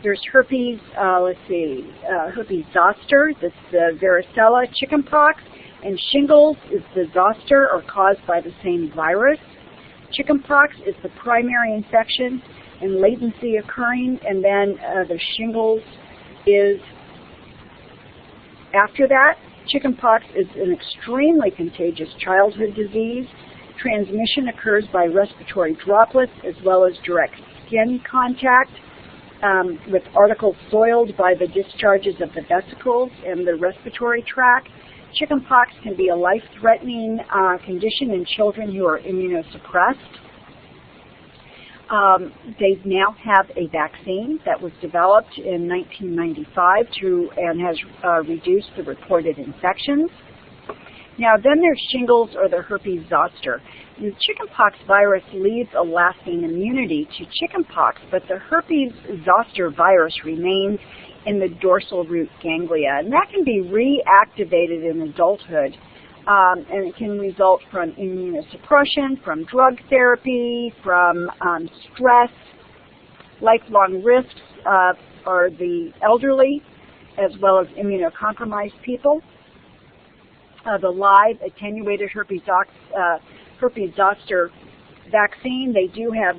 A: There's herpes, herpes zoster, that's the varicella, chickenpox, and shingles is the zoster, or caused by the same virus. Chickenpox is the primary infection and latency occurring, and then the shingles is after that. Chickenpox is an extremely contagious childhood disease. Transmission occurs by respiratory droplets as well as direct skin contact with articles soiled by the discharges of the vesicles and the respiratory tract. Chickenpox can be a life-threatening condition in children who are immunosuppressed. They now have a vaccine that was developed in 1995 and has reduced the reported infections. Now then there's shingles, or the herpes zoster. The chickenpox virus leaves a lasting immunity to chickenpox, but the herpes zoster virus remains in the dorsal root ganglia, and that can be reactivated in adulthood. And it can result from immunosuppression, from drug therapy, from stress. Lifelong risks are the elderly, as well as immunocompromised people. The live attenuated herpes zoster vaccine, they do have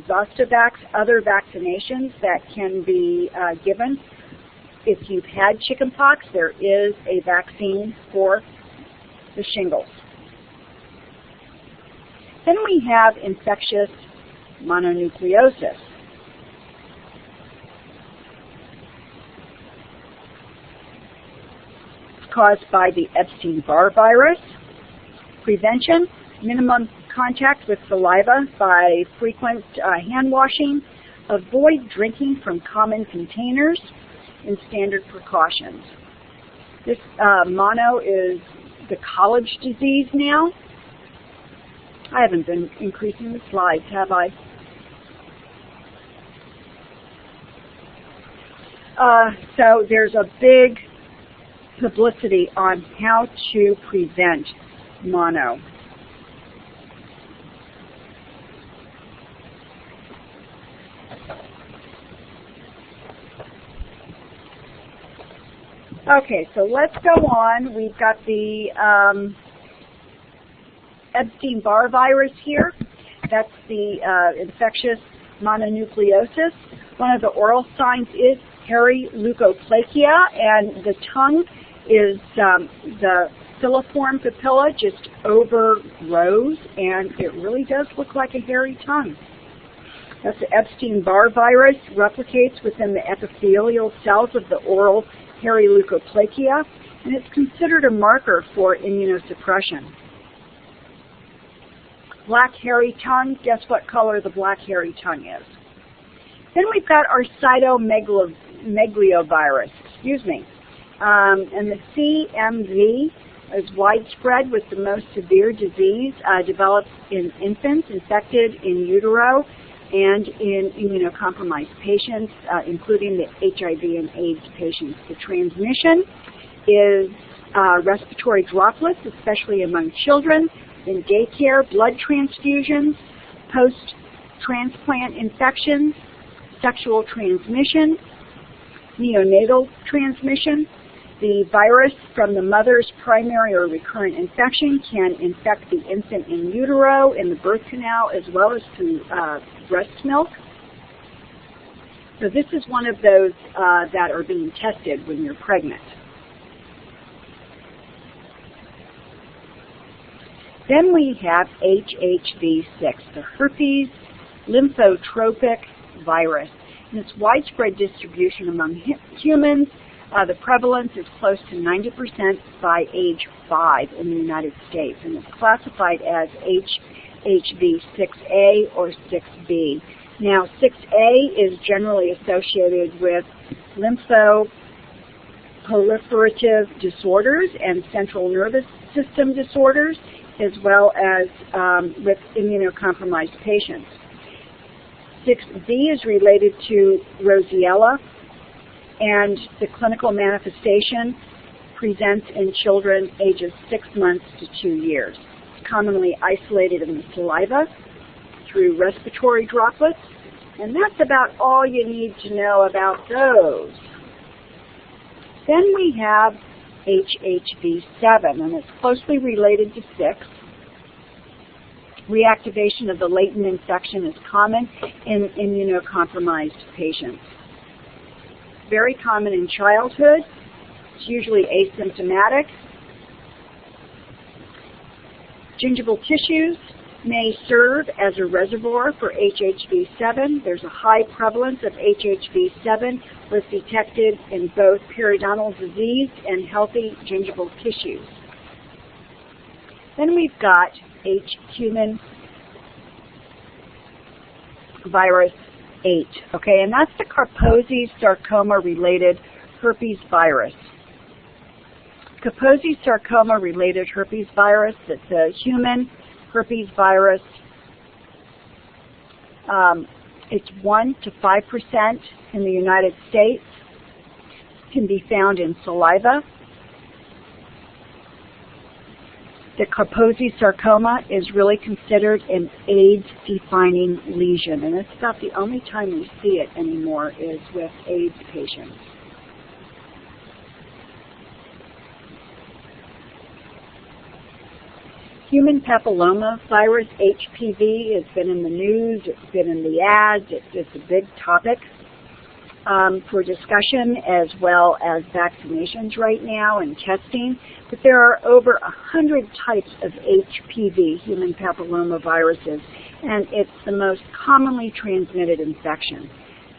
A: Zostavax, other vaccinations that can be given if you've had chickenpox, there is a vaccine for the shingles. Then we have infectious mononucleosis. It's caused by the Epstein-Barr virus. Prevention, minimum contact with saliva by frequent hand washing. Avoid drinking from common containers, and standard precautions. This mono is the college disease now. I haven't been increasing the slides, have I? So there's a big publicity on how to prevent mono. Okay, so let's go on. We've got the Epstein-Barr virus here. That's the infectious mononucleosis. One of the oral signs is hairy leukoplakia, and the tongue is the filiform papilla just overgrows, and it really does look like a hairy tongue. That's the Epstein-Barr virus, replicates within the epithelial cells of the oral hairy leukoplakia, and it's considered a marker for immunosuppression. Black hairy tongue, guess what color the black hairy tongue is? Then we've got our cytomegalovirus, and the CMV is widespread, with the most severe disease develops in infants infected in utero and in immunocompromised patients, including the HIV and AIDS patients. The transmission is respiratory droplets, especially among children, in daycare, blood transfusions, post-transplant infections, sexual transmission, neonatal transmission. The virus from the mother's primary or recurrent infection can infect the infant in utero, in the birth canal, as well as through breast milk. So this is one of those that are being tested when you're pregnant. Then we have HHV6, the herpes lymphotropic virus, and its widespread distribution among humans. The prevalence is close to 90% by age 5 in the United States, and it's classified as HHV6A or 6B. Now, 6A is generally associated with lymphoproliferative disorders and central nervous system disorders, as well as with immunocompromised patients. 6B is related to Rosella, and the clinical manifestation presents in children ages 6 months to 2 years. It's commonly isolated in the saliva through respiratory droplets, and that's about all you need to know about those. Then we have HHV7, and it's closely related to 6. Reactivation of the latent infection is common in immunocompromised patients. Very common in childhood. It's usually asymptomatic. Gingival tissues may serve as a reservoir for HHV7. There's a high prevalence of HHV7 was detected in both periodontal disease and healthy gingival tissues. Then we've got human virus 8, okay, and that's the Kaposi sarcoma-related herpes virus. Kaposi sarcoma-related herpes virus, it's a human herpes virus. It's 1 to 5% in the United States. It can be found in saliva. The Kaposi sarcoma is really considered an AIDS-defining lesion, and it's about the only time we see it anymore is with AIDS patients. Human papilloma virus, HPV, has been in the news, it's been in the ads, it's a big topic. for discussion as well as vaccinations right now and testing, but there are over 100 types of HPV, human papillomaviruses, and it's the most commonly transmitted infection.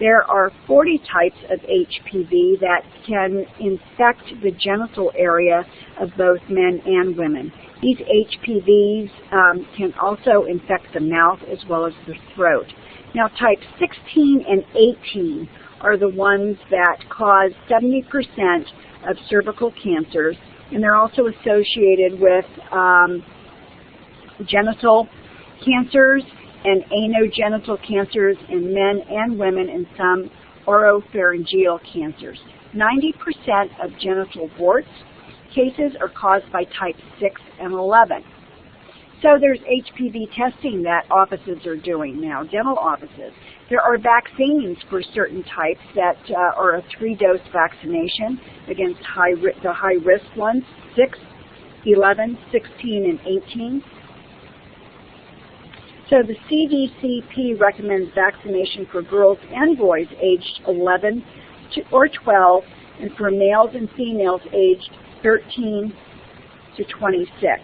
A: There are 40 types of HPV that can infect the genital area of both men and women. These HPVs can also infect the mouth as well as the throat. Now, types 16 and 18 are the ones that cause 70% of cervical cancers, and they're also associated with genital cancers and anogenital cancers in men and women, and some oropharyngeal cancers. 90% of genital warts cases are caused by type 6 and 11. So there's HPV testing that offices are doing now, dental offices. There are vaccines for certain types that are a 3-dose vaccination against the high-risk ones, 6, 11, 16, and 18. So the CDCP recommends vaccination for girls and boys aged 11 or 12, and for males and females aged 13 to 26.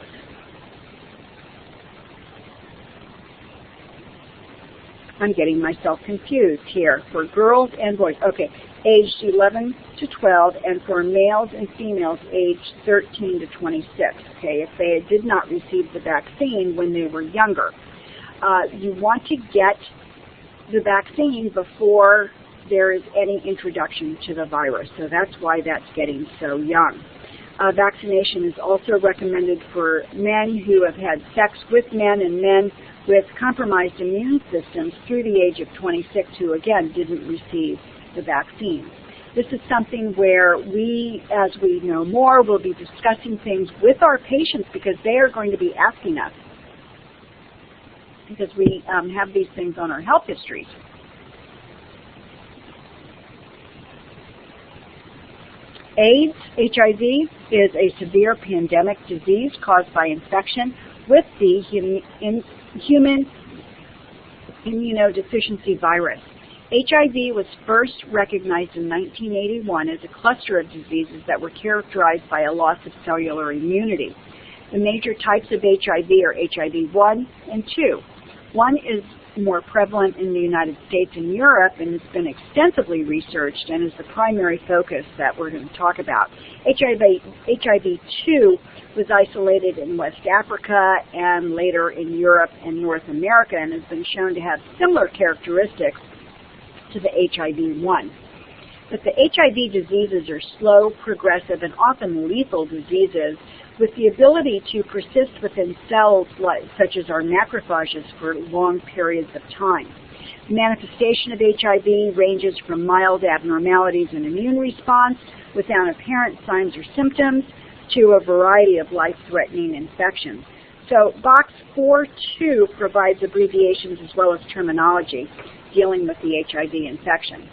A: I'm getting myself confused here. For girls and boys, okay, aged 11 to 12, and for males and females aged 13 to 26, okay, if they did not receive the vaccine when they were younger. You want to get the vaccine before there is any introduction to the virus, so that's why that's getting so young. Vaccination is also recommended for men who have had sex with men and men with compromised immune systems through the age of 26 who, again, didn't receive the vaccine. This is something where we, as we know more, will be discussing things with our patients because they are going to be asking us, because we have these things on our health histories. AIDS, HIV, is a severe pandemic disease caused by infection with the human immunodeficiency virus. HIV was first recognized in 1981 as a cluster of diseases that were characterized by a loss of cellular immunity. The major types of HIV are HIV 1 and 2. 1 is more prevalent in the United States and Europe, and it's been extensively researched and is the primary focus that we're going to talk about. HIV 2 was isolated in West Africa and later in Europe and North America, and has been shown to have similar characteristics to the HIV 1. But the HIV diseases are slow, progressive, and often lethal diseases with the ability to persist within cells such as our macrophages for long periods of time. The manifestation of HIV ranges from mild abnormalities in immune response without apparent signs or symptoms to a variety of life-threatening infections. So box 4.2 provides abbreviations as well as terminology dealing with the HIV infection.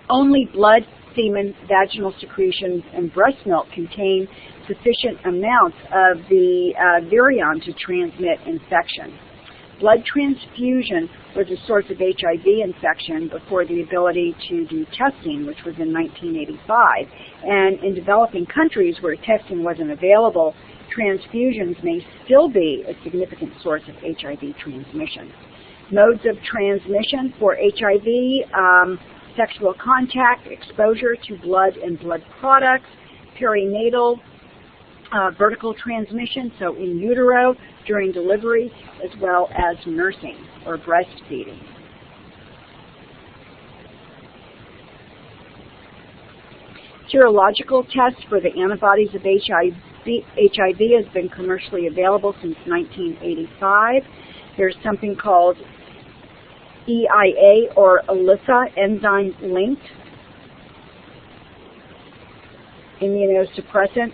A: Only blood, semen, vaginal secretions, and breast milk contain sufficient amounts of the virion to transmit infection. Blood transfusion was a source of HIV infection before the ability to do testing, which was in 1985. And in developing countries where testing wasn't available, transfusions may still be a significant source of HIV transmission. Modes of transmission for HIV, sexual contact, exposure to blood and blood products, perinatal, vertical transmission, so in utero, during delivery, as well as nursing or breastfeeding. Serological tests for the antibodies of HIV has been commercially available since 1985. There's something called EIA or ELISA, enzyme-linked immunosuppressant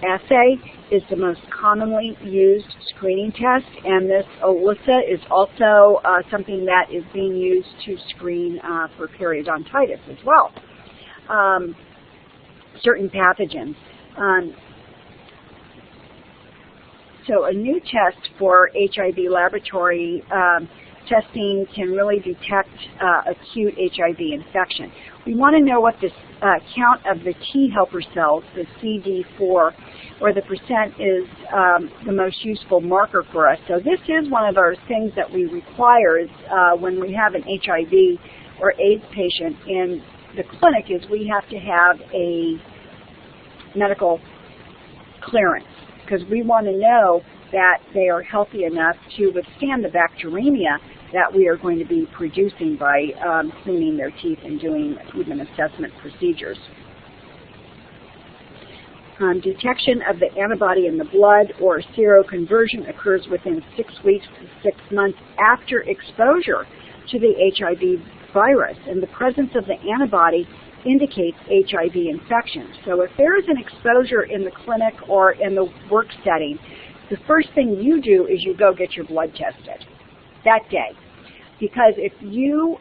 A: assay is the most commonly used screening test, and this ELISA is also something that is being used to screen for periodontitis as well. Certain pathogens. So a new test for HIV laboratory testing can really detect acute HIV infection. We want to know what this count of the T helper cells, the CD4, or the percent is the most useful marker for us. So this is one of our things that we require is, when we have an HIV or AIDS patient in the clinic, is we have to have a medical clearance, because we want to know that they are healthy enough to withstand the bacteremia that we are going to be producing by cleaning their teeth and doing even assessment procedures. Detection of the antibody in the blood or seroconversion occurs within 6 weeks to 6 months after exposure to the HIV virus, and the presence of the antibody indicates HIV infection. So if there is an exposure in the clinic or in the work setting, the first thing you do is you go get your blood tested that day. Because if you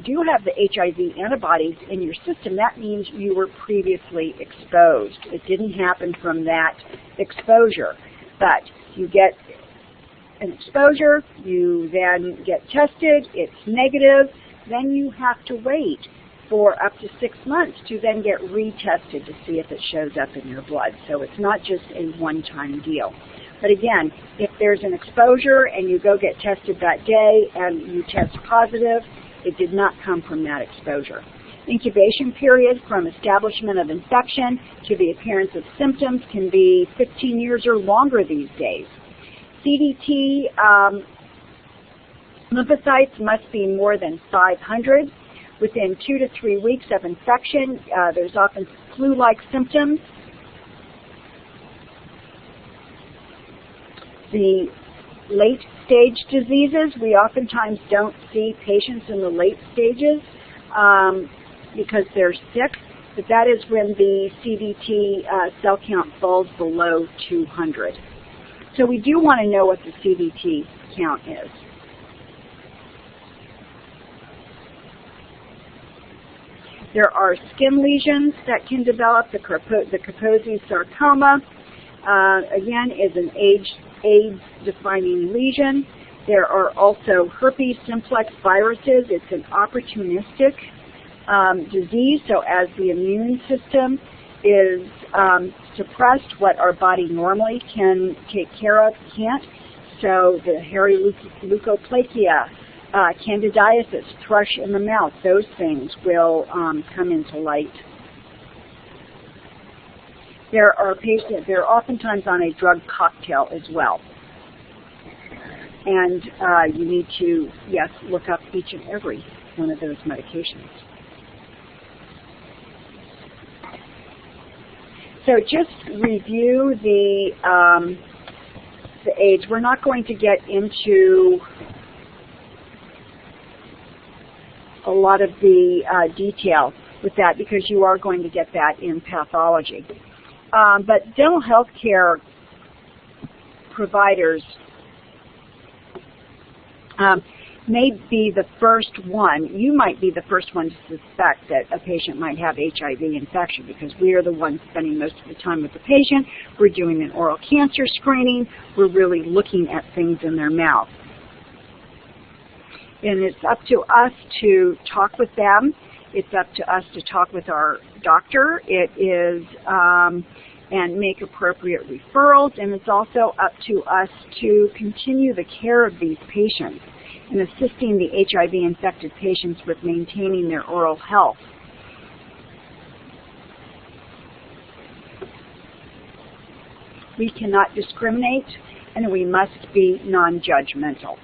A: do have the HIV antibodies in your system, that means you were previously exposed. It didn't happen from that exposure. But you get an exposure, you then get tested, it's negative, then you have to wait for up to 6 months to then get retested to see if it shows up in your blood. So it's not just a one-time deal. But again, if there's an exposure and you go get tested that day and you test positive, it did not come from that exposure. Incubation period from establishment of infection to the appearance of symptoms can be 15 years or longer these days. CDT lymphocytes must be more than 500. Within 2 to 3 weeks of infection, there's often flu-like symptoms. The late-stage diseases, we oftentimes don't see patients in the late stages because they're sick, but that is when the CDT cell count falls below 200. So we do want to know what the CDT count is. There are skin lesions that can develop. The Kaposi sarcoma, again, is an AIDS-defining lesion. There are also herpes simplex viruses. It's an opportunistic disease, so as the immune system is suppressed, what our body normally can take care of can't. So the hairy leukoplakia, candidiasis, thrush in the mouth, those things will come into light. They're oftentimes on a drug cocktail as well. And you need to, yes, look up each and every one of those medications. So just review the AIDS. We're not going to get into a lot of the detail with that because you are going to get that in pathology. But dental health care providers may be the first one, you might be the first one to suspect that a patient might have HIV infection because we are the ones spending most of the time with the patient. We're doing an oral cancer screening. We're really looking at things in their mouth. And it's up to us to talk with them. It's up to us to talk with our doctor. It is, and make appropriate referrals. And it's also up to us to continue the care of these patients and assisting the HIV-infected patients with maintaining their oral health. We cannot discriminate, and we must be non-judgmental.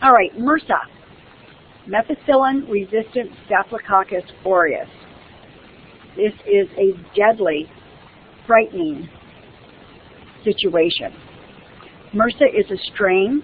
A: All right, MRSA, methicillin-resistant Staphylococcus aureus. This is a deadly, frightening situation. MRSA is a strain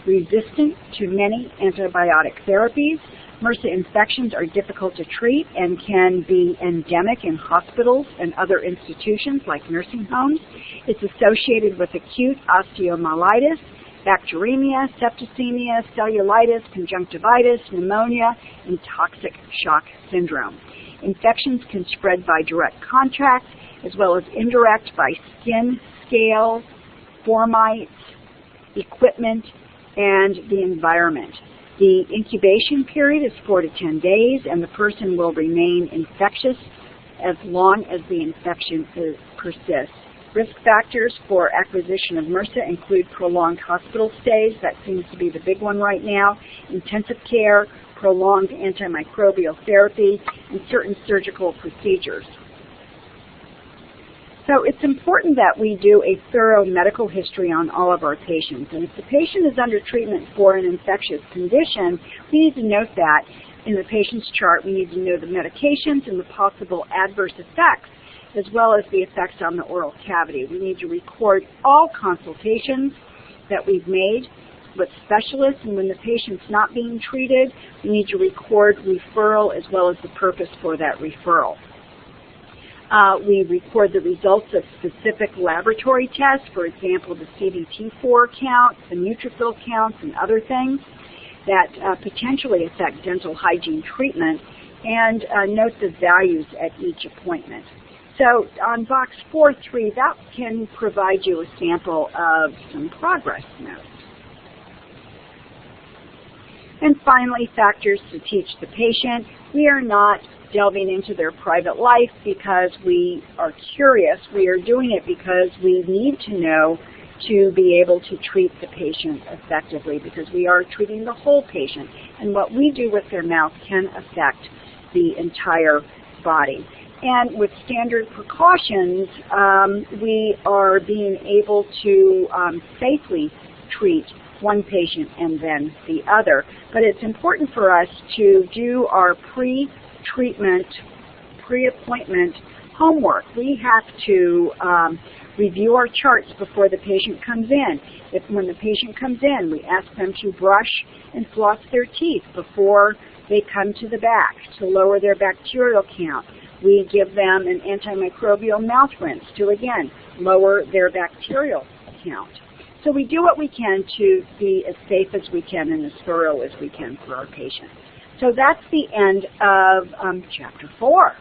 A: resistant to many antibiotic therapies. MRSA infections are difficult to treat and can be endemic in hospitals and other institutions like nursing homes. It's associated with acute osteomyelitis, bacteremia, septicemia, cellulitis, conjunctivitis, pneumonia, and toxic shock syndrome. Infections can spread by direct contact as well as indirect by skin, scales, formites, equipment, and the environment. The incubation period is 4 to 10 days, and the person will remain infectious as long as the infection persists. Risk factors for acquisition of MRSA include prolonged hospital stays, that seems to be the big one right now, intensive care, prolonged antimicrobial therapy, and certain surgical procedures. So it's important that we do a thorough medical history on all of our patients. And if the patient is under treatment for an infectious condition, we need to note that in the patient's chart. We need to know the medications and the possible adverse effects, as well as the effects on the oral cavity. We need to record all consultations that we've made with specialists, and when the patient's not being treated, we need to record referral as well as the purpose for that referral. We record the results of specific laboratory tests, for example, the CDT4 count, the neutrophil counts, and other things that potentially affect dental hygiene treatment, and note the values at each appointment. So on box 4.3, that can provide you a sample of some progress notes. And finally, factors to teach the patient. We are not delving into their private life because we are curious. We are doing it because we need to know to be able to treat the patient effectively, because we are treating the whole patient. And what we do with their mouth can affect the entire body. And with standard precautions, we are being able to safely treat one patient and then the other. But it's important for us to do our pre-treatment, pre-appointment homework. We have to review our charts before the patient comes in. When the patient comes in, we ask them to brush and floss their teeth before they come to the back to lower their bacterial count. We give them an antimicrobial mouth rinse to, again, lower their bacterial count. So we do what we can to be as safe as we can and as thorough as we can for our patients. So that's the end of Chapter 4.